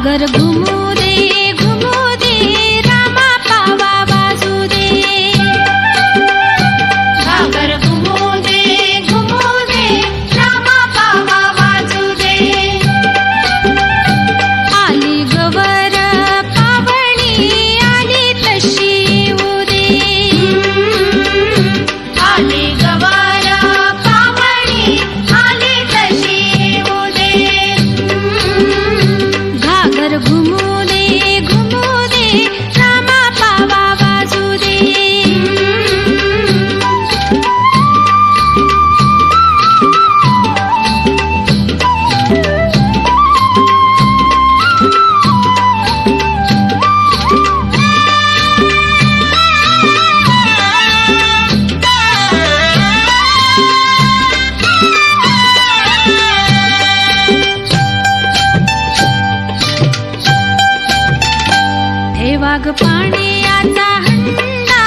घागर घुमू दे रामा पावा वाजू दे। घागर घुमू दे रामा पावा वाजू दे। आली गवर पावणी आली तशी येऊ दे। आली गवर पावणी आली तशी येऊ दे। घागर घुमू दे रामा पावा वाजू दे। हे वाघ पाण्याचा हंडा